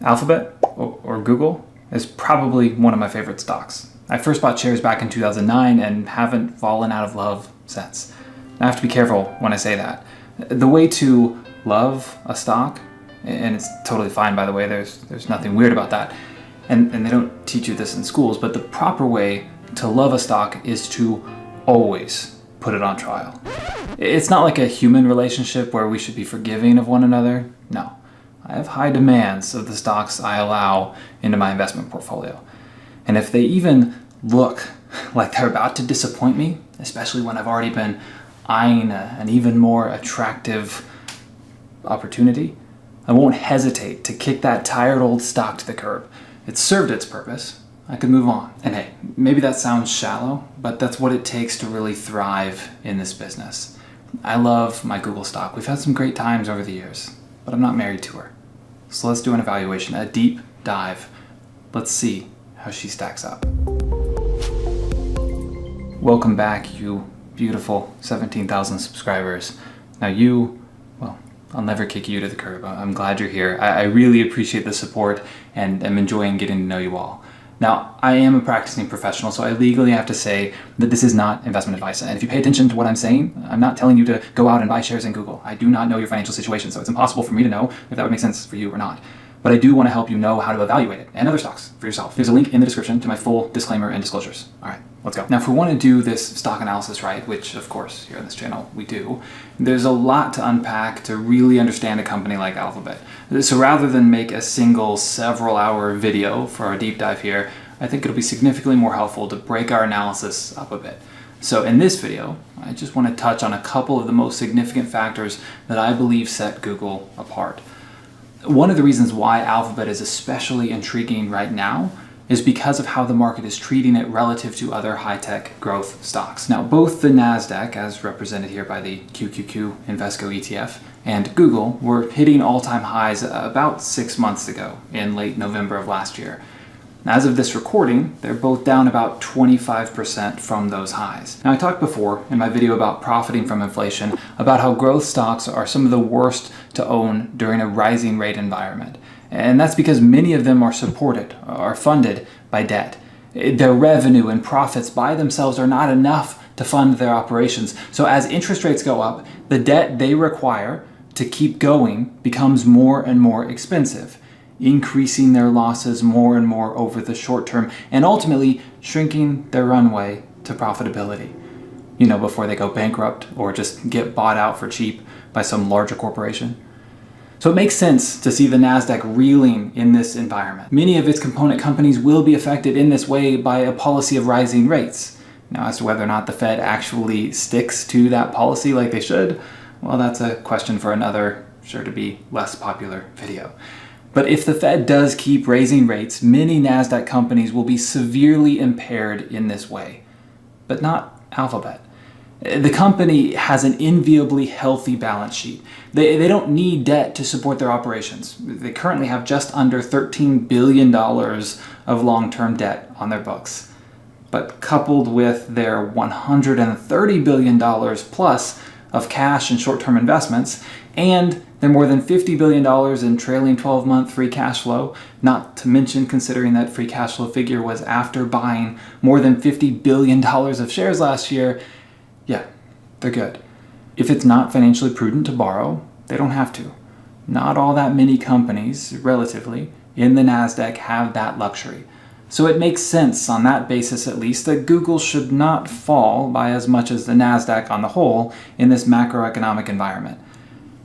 Alphabet, or Google, is probably one of my favorite stocks. I first bought shares back in 2009 and haven't fallen out of love since. I have to be careful when I say that. The way to love a stock, and it's totally fine by the way, there's nothing weird about that, and they don't teach you this in schools, but the proper way to love a stock is to always put it on trial. It's not like a human relationship where we should be forgiving of one another. No. I have high demands of the stocks I allow into my investment portfolio. And if they even look like they're about to disappoint me, especially when I've already been eyeing an even more attractive opportunity, I won't hesitate to kick that tired old stock to the curb. It's served its purpose. I could move on. And hey, maybe that sounds shallow, but that's what it takes to really thrive in this business. I love my Google stock. We've had some great times over the years, but I'm not married to her. So let's do an evaluation, a deep dive. Let's see how she stacks up. Welcome back, you beautiful 17,000 subscribers. Now well, I'll never kick you to the curb. I'm glad you're here. I really appreciate the support and am enjoying getting to know you all. Now, I am a practicing professional, so I legally have to say that this is not investment advice. And if you pay attention to what I'm saying, I'm not telling you to go out and buy shares in Google. I do not know your financial situation, so it's impossible for me to know if that would make sense for you or not. But I do want to help you know how to evaluate it and other stocks for yourself. There's a link in the description to my full disclaimer and disclosures. All right, let's go. Now, if we want to do this stock analysis right, which of course here on this channel we do, there's a lot to unpack to really understand a company like Alphabet. So rather than make a single several-hour video for our deep dive here, I think it'll be significantly more helpful to break our analysis up a bit. So in this video, I just want to touch on a couple of the most significant factors that I believe set Google apart. One of the reasons why Alphabet is especially intriguing right now is because of how the market is treating it relative to other high-tech growth stocks. Now, both the Nasdaq, as represented here by the QQQ Invesco ETF, and Google were hitting all-time highs about 6 months ago in late November of last year. As of this recording, they're both down about 25% from those highs. Now, I talked before in my video about profiting from inflation about how growth stocks are some of the worst to own during a rising rate environment. And that's because many of them are funded by debt. Their revenue and profits by themselves are not enough to fund their operations. So as interest rates go up, the debt they require to keep going becomes more and more expensive, increasing their losses more and more over the short term, and ultimately shrinking their runway to profitability, before they go bankrupt or just get bought out for cheap by some larger corporation. So it makes sense to see the Nasdaq reeling in this environment. Many of its component companies will be affected in this way by a policy of rising rates. Now, as to whether or not the Fed actually sticks to that policy like they should, well, that's a question for another, sure to be less popular video. But if the Fed does keep raising rates, many Nasdaq companies will be severely impaired in this way. But not Alphabet. The company has an enviably healthy balance sheet. They don't need debt to support their operations. They currently have just under $13 billion of long-term debt on their books. But coupled with their $130 billion plus of cash and short-term investments, and their more than $50 billion in trailing 12-month free cash flow, not to mention considering that free cash flow figure was after buying more than $50 billion of shares last year, yeah, they're good. If it's not financially prudent to borrow, they don't have to. Not all that many companies, relatively, in the Nasdaq have that luxury. So it makes sense on that basis at least that Google should not fall by as much as the Nasdaq on the whole in this macroeconomic environment.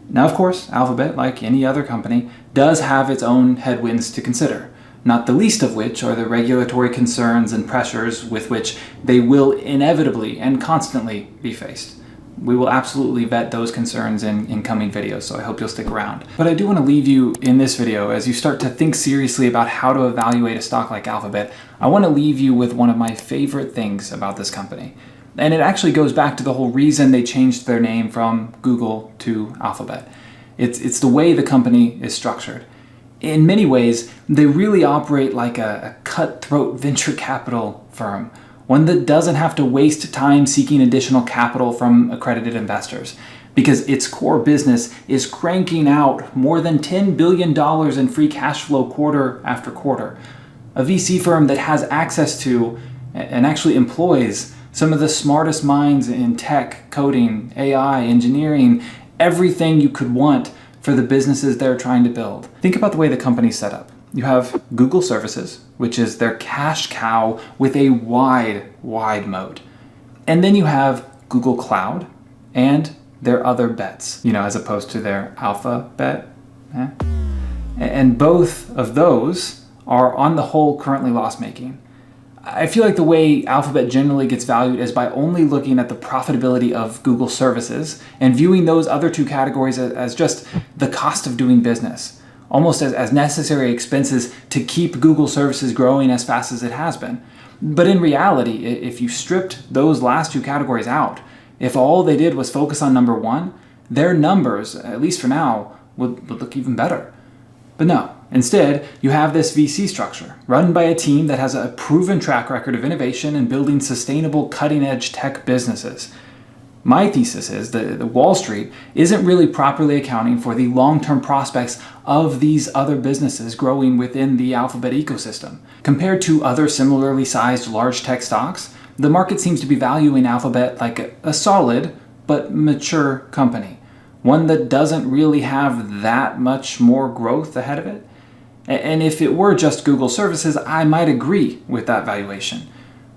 Now, of course, Alphabet, like any other company, does have its own headwinds to consider, not the least of which are the regulatory concerns and pressures with which they will inevitably and constantly be faced. We will absolutely vet those concerns in coming videos, so I hope you'll stick around. But I do want to leave you in this video, as you start to think seriously about how to evaluate a stock like Alphabet, I want to leave you with one of my favorite things about this company. And it actually goes back to the whole reason they changed their name from Google to Alphabet. It's the way the company is structured. In many ways, they really operate like a cutthroat venture capital firm, one that doesn't have to waste time seeking additional capital from accredited investors. because its core business is cranking out more than $10 billion in free cash flow quarter after quarter. A VC firm that has access to and actually employs some of the smartest minds in tech, coding, AI, engineering, everything you could want for the businesses they're trying to build. Think about the way the company's set up. You have Google Services, which is their cash cow with a wide moat. And then you have Google Cloud and their other bets, as opposed to their alpha bet. And both of those are on the whole currently loss-making. I feel like the way Alphabet generally gets valued is by only looking at the profitability of Google services and viewing those other two categories as just the cost of doing business, almost as necessary expenses to keep Google services growing as fast as it has been. But in reality, if you stripped those last two categories out, if all they did was focus on number one, their numbers, at least for now, would look even better. But no. Instead, you have this VC structure run by a team that has a proven track record of innovation and building sustainable cutting-edge tech businesses. My thesis is that Wall Street isn't really properly accounting for the long-term prospects of these other businesses growing within the Alphabet ecosystem. Compared to other similarly sized large tech stocks, the market seems to be valuing Alphabet like a solid but mature company, one that doesn't really have that much more growth ahead of it. And if it were just Google services, I might agree with that valuation.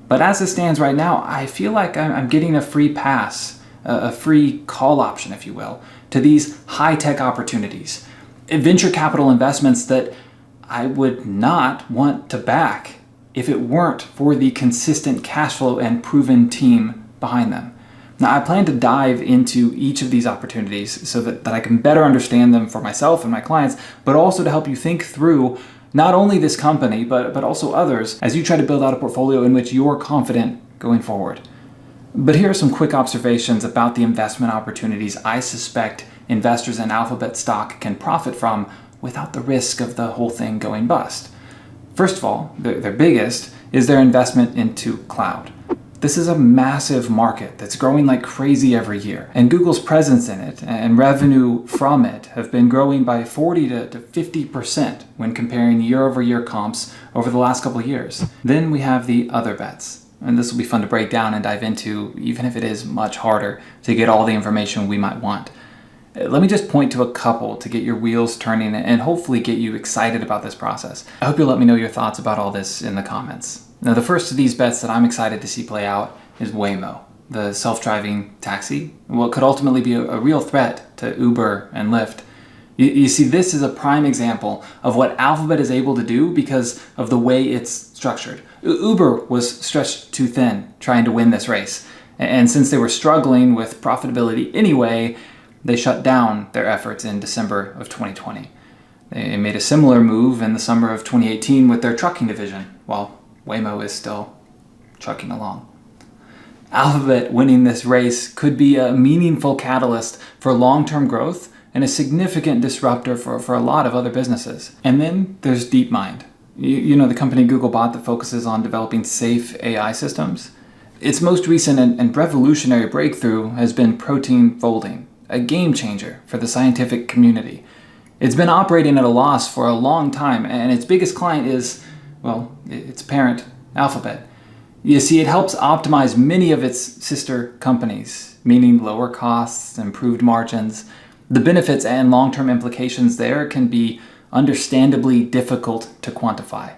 But as it stands right now, I feel like I'm getting a free pass, a free call option, if you will, to these high-tech opportunities, venture capital investments that I would not want to back if it weren't for the consistent cash flow and proven team behind them. Now, I plan to dive into each of these opportunities so that I can better understand them for myself and my clients, but also to help you think through not only this company, but also others as you try to build out a portfolio in which you're confident going forward. But here are some quick observations about the investment opportunities I suspect investors in Alphabet stock can profit from without the risk of the whole thing going bust. First of all, their biggest is their investment into cloud. This is a massive market that's growing like crazy every year, and Google's presence in it and revenue from it have been growing by 40 to 50% when comparing year-over-year comps over the last couple of years. Then we have the other bets, and this will be fun to break down and dive into, even if it is much harder to get all the information we might want. Let me just point to a couple to get your wheels turning and hopefully get you excited about this process. I hope you'll let me know your thoughts about all this in the comments. Now, the first of these bets that I'm excited to see play out is Waymo, the self-driving taxi, what could ultimately be a real threat to Uber and Lyft. You see, this is a prime example of what Alphabet is able to do because of the way it's structured. Uber was stretched too thin trying to win this race, and since they were struggling with profitability anyway, they shut down their efforts in December of 2020. They made a similar move in the summer of 2018 with their trucking division, while Waymo is still trucking along. Alphabet winning this race could be a meaningful catalyst for long-term growth and a significant disruptor for a lot of other businesses. And then there's DeepMind. You know, the company Google bought that focuses on developing safe AI systems. Its most recent and revolutionary breakthrough has been protein folding, a game changer for the scientific community. It's been operating at a loss for a long time, and its biggest client is, well, its parent, Alphabet. You see, it helps optimize many of its sister companies, meaning lower costs, improved margins. The benefits and long-term implications there can be understandably difficult to quantify.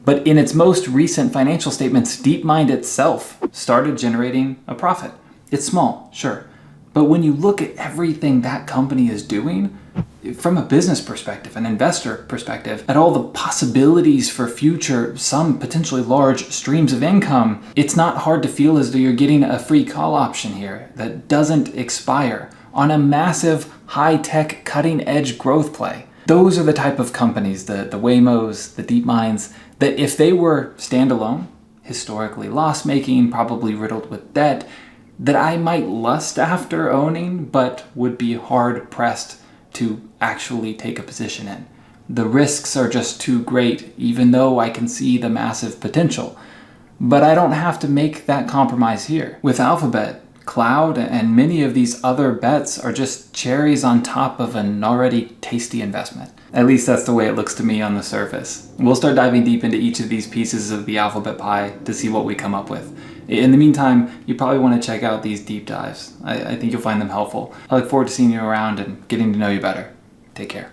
But in its most recent financial statements, DeepMind itself started generating a profit. It's small, sure, but when you look at everything that company is doing, from a business perspective, an investor perspective, at all the possibilities for future, some potentially large streams of income, it's not hard to feel as though you're getting a free call option here that doesn't expire on a massive, high-tech, cutting-edge growth play. Those are the type of companies, the Waymos, the DeepMinds, that if they were standalone, historically loss-making, probably riddled with debt, that I might lust after owning, but would be hard-pressed to actually take a position in. The risks are just too great, even though I can see the massive potential. But I don't have to make that compromise here. With Alphabet, cloud and many of these other bets are just cherries on top of an already tasty investment. At least that's the way it looks to me on the surface. We'll start diving deep into each of these pieces of the alphabet pie to see what we come up with. In the meantime, you probably want to check out these deep dives. I think you'll find them helpful. I look forward to seeing you around and getting to know you better. Take care.